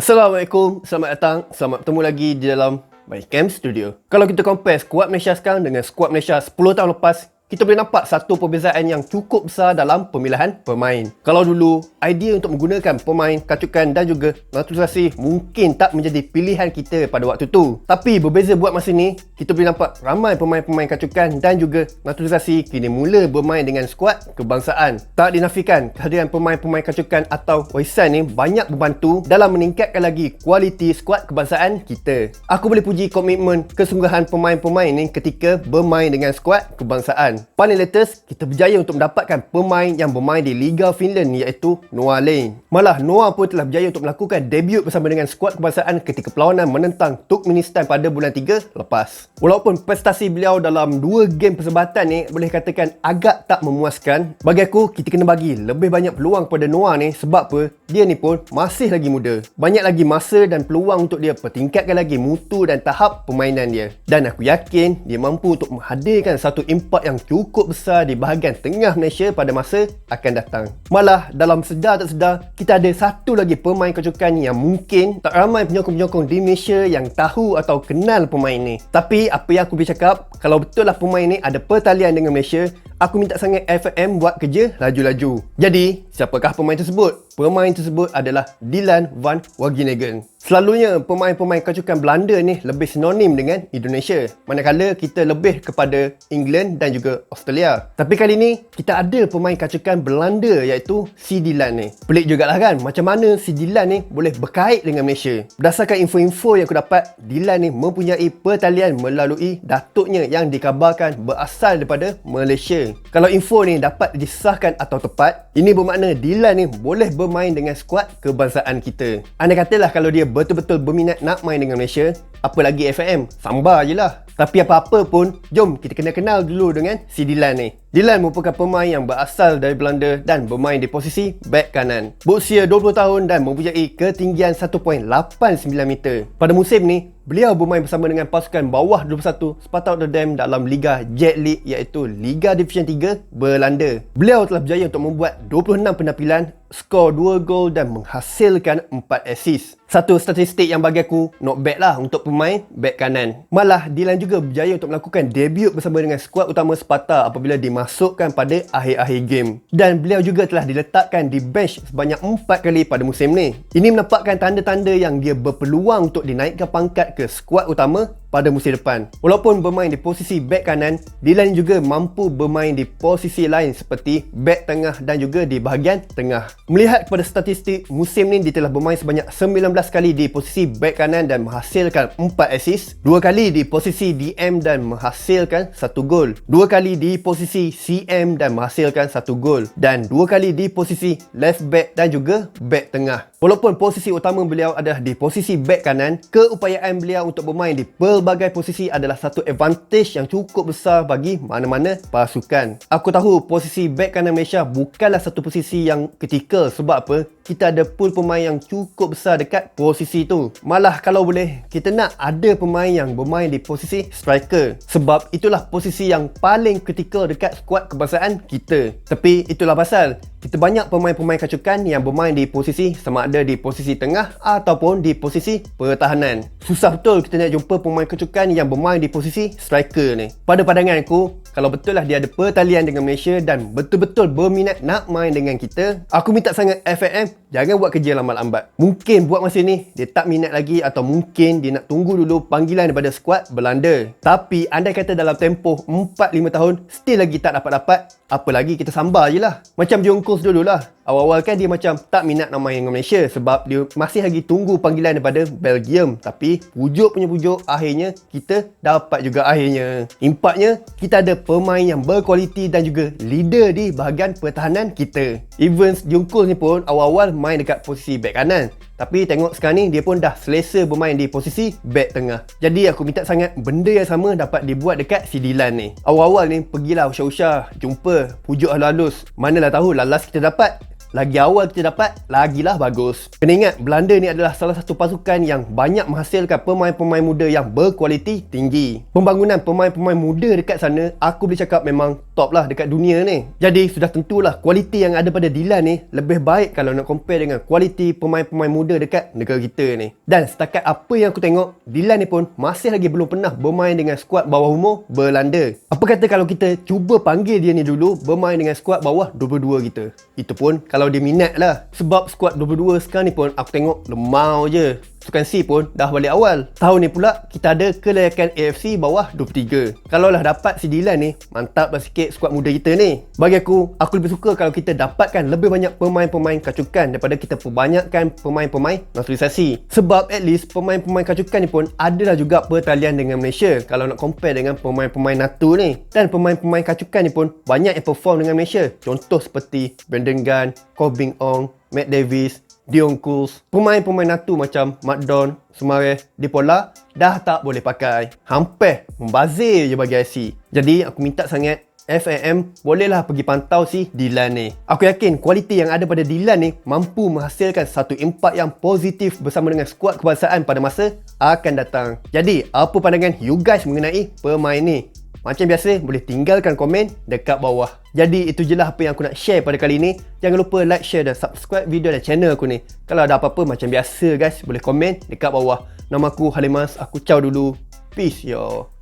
Assalamualaikum, selamat datang, selamat bertemu lagi di dalam My Camp Studio. Kalau kita compare skuad Malaysia sekarang dengan skuad Malaysia 10 tahun lepas, kita boleh nampak satu perbezaan yang cukup besar dalam pemilihan pemain. Kalau dulu, idea untuk menggunakan pemain, kacukan dan juga naturalisasi mungkin tak menjadi pilihan kita pada waktu tu. Tapi berbeza buat masa ni, kita boleh nampak ramai pemain-pemain kacukan dan juga naturalisasi kini mula bermain dengan skuad kebangsaan. Tak dinafikan, kehadiran pemain-pemain kacukan atau warisan ni banyak membantu dalam meningkatkan lagi kualiti skuad kebangsaan kita. Aku boleh puji komitmen kesungguhan pemain-pemain ni ketika bermain dengan skuad kebangsaan. Paling latest, kita berjaya untuk mendapatkan pemain yang bermain di Liga Finland iaitu Noah Lane. Malah Noah pun telah berjaya untuk melakukan debut bersama dengan skuad kebangsaan ketika perlawanan menentang Turkmenistan pada bulan 3 lepas. Walaupun prestasi beliau dalam 2 game persahabatan ni boleh katakan agak tak memuaskan, bagi aku kita kena bagi lebih banyak peluang pada Noah ni sebab apa? Dia ni pun masih lagi muda. Banyak lagi masa dan peluang untuk dia pertingkatkan lagi mutu dan tahap permainan dia. Dan aku yakin dia mampu untuk menghadirkan satu impak yang cukup besar di bahagian tengah Malaysia pada masa akan datang. Malah dalam sedar tak sedar, kita ada satu lagi pemain kecukan yang mungkin tak ramai penyokong-penyokong di Malaysia yang tahu atau kenal pemain ni. Tapi apa yang aku boleh cakap, kalau betul lah pemain ni ada pertalian dengan Malaysia, aku minta sangat FFM buat kerja laju-laju. Jadi, siapakah pemain tersebut? Pemain tersebut adalah Dylan van Wageningen. Selalunya pemain-pemain kacukan Belanda ni lebih sinonim dengan Indonesia, manakala kita lebih kepada England dan juga Australia. Tapi kali ni kita ada pemain kacukan Belanda iaitu si Dylan ni. Pelik jugalah kan macam mana si Dylan ni boleh berkait dengan Malaysia. Berdasarkan info-info yang aku dapat, Dylan ni mempunyai pertalian melalui datuknya yang dikabarkan berasal daripada Malaysia. Kalau info ni dapat disahkan atau tepat, ini bermakna Dylan ni boleh bermain dengan skuad kebangsaan kita. Andai katalah kalau dia betul-betul berminat nak main dengan Malaysia, apa lagi FAM, sambar je lah. Tapi apa-apa pun, jom kita kena kenal dulu dengan si Dylan ni. Dylan merupakan pemain yang berasal dari Belanda dan bermain di posisi bek kanan. Berusia 20 tahun dan mempunyai ketinggian 1.89 meter. Pada musim ni, beliau bermain bersama dengan pasukan bawah 21 Sparta Rotterdam dalam Liga Jet League iaitu Liga Division 3 Belanda. Beliau telah berjaya untuk membuat 26 penampilan, skor 2 gol dan menghasilkan 4 assist. Satu statistik yang bagi aku not bad lah untuk pemain bek kanan. Malah Dylan juga berjaya untuk melakukan debut bersama dengan skuad utama Sparta apabila dimasukkan pada akhir-akhir game. Dan beliau juga telah diletakkan di bench sebanyak 4 kali pada musim ni. Ini menampakkan tanda-tanda yang dia berpeluang untuk dinaikkan pangkat ke skuad utama pada musim depan. Walaupun bermain di posisi bek kanan, Dylan juga mampu bermain di posisi lain seperti bek tengah dan juga di bahagian tengah. Melihat kepada statistik, musim ni dia telah bermain sebanyak 19 kali di posisi bek kanan dan menghasilkan 4 assist, 2 kali di posisi DM dan menghasilkan 1 gol, 2 kali di posisi CM dan menghasilkan 1 gol, dan 2 kali di posisi left back dan juga bek tengah. Walaupun posisi utama beliau adalah di posisi bek kanan, keupayaan beliau untuk bermain di pelbagai posisi adalah satu advantage yang cukup besar bagi mana-mana pasukan. Aku tahu posisi bek kanan Malaysia bukanlah satu posisi yang kritikal sebab apa? Kita ada pool pemain yang cukup besar dekat posisi tu. Malah kalau boleh, kita nak ada pemain yang bermain di posisi striker. Sebab itulah posisi yang paling kritikal dekat skuad kebangsaan kita. Tapi itulah pasal kita banyak pemain-pemain kacukan yang bermain di posisi sama ada di posisi tengah ataupun di posisi pertahanan. Susah betul kita nak jumpa pemain kacukan yang bermain di posisi striker ni. Pada pandangan aku, kalau betul lah dia ada pertalian dengan Malaysia dan betul-betul berminat nak main dengan kita, aku minta sangat FAM jangan buat kerja lambat-lambat. Mungkin buat masa ni dia tak minat lagi atau mungkin dia nak tunggu dulu panggilan daripada skuad Belanda. Tapi andai kata dalam tempoh 4-5 tahun still lagi tak dapat-dapat, apa lagi kita sambar je lah. Macam Jongkos dulu lah. Awal-awal kan dia macam tak minat nak main dengan Malaysia sebab dia masih lagi tunggu panggilan daripada Belgium. Tapi pujuk punya pujuk, akhirnya kita dapat juga akhirnya. Impaknya kita ada pemain yang berkualiti dan juga leader di bahagian pertahanan kita. Even Jongkos ni pun awal-awal main dekat posisi bek kanan. Tapi tengok sekarang ni dia pun dah selesa bermain di posisi bek tengah. Jadi aku minta sangat benda yang sama dapat dibuat dekat si Dylan ni. Awal-awal ni pergilah usah-usah, jumpa, pujuk halus-halus. Manalah tahu lalas kita dapat. lagi awal kita dapat, lagilah bagus. Kena ingat, Belanda ni adalah salah satu pasukan yang banyak menghasilkan pemain-pemain muda yang berkualiti tinggi. Pembangunan pemain-pemain muda dekat sana, aku boleh cakap memang top lah dekat dunia ni. Jadi sudah tentulah kualiti yang ada pada Dylan ni lebih baik kalau nak compare dengan kualiti pemain-pemain muda dekat negara kita ni. Dan setakat apa yang aku tengok, Dylan ni pun masih lagi belum pernah bermain dengan skuad bawah umur Belanda. Apa kata kalau kita cuba panggil dia ni dulu bermain dengan skuad bawah 22 kita? Itu pun kalau dia minat lah. Sebab skuad 22 sekarang ni pun aku tengok lemau je. Sukan C pun dah balik awal. Tahun ni pula kita ada kelayakan AFC bawah 23. Kalau lah dapat si Dylan ni, mantap lah sikit skuad muda kita ni. Bagi aku lebih suka kalau kita dapatkan lebih banyak pemain-pemain kacukan daripada kita perbanyakkan pemain-pemain naturalisasi. Sebab at least pemain-pemain kacukan ni pun adalah juga pertalian dengan Malaysia kalau nak compare dengan pemain-pemain natu ni. Dan pemain-pemain kacukan ni pun banyak yang perform dengan Malaysia. Contoh seperti Brandon Gunn, Koh Bing Ong, Matt Davis, Dion Kools. Pemain-pemain natu macam Mat Don, Sumarez, Dipola dah tak boleh pakai. Hampir membazir je bagi IC. Jadi aku minta sangat FAM bolehlah pergi pantau si Dylan ni. Aku yakin kualiti yang ada pada Dylan ni mampu menghasilkan satu impak yang positif bersama dengan skuad kebangsaan pada masa akan datang. Jadi apa pandangan you guys mengenai pemain ni? Macam biasa, boleh tinggalkan komen dekat bawah. Jadi itu je lah apa yang aku nak share pada kali ni. Jangan lupa like, share dan subscribe video dan channel aku ni. Kalau ada apa-apa macam biasa guys, boleh komen dekat bawah. Nama aku Halimas, aku ciao dulu. Peace yo.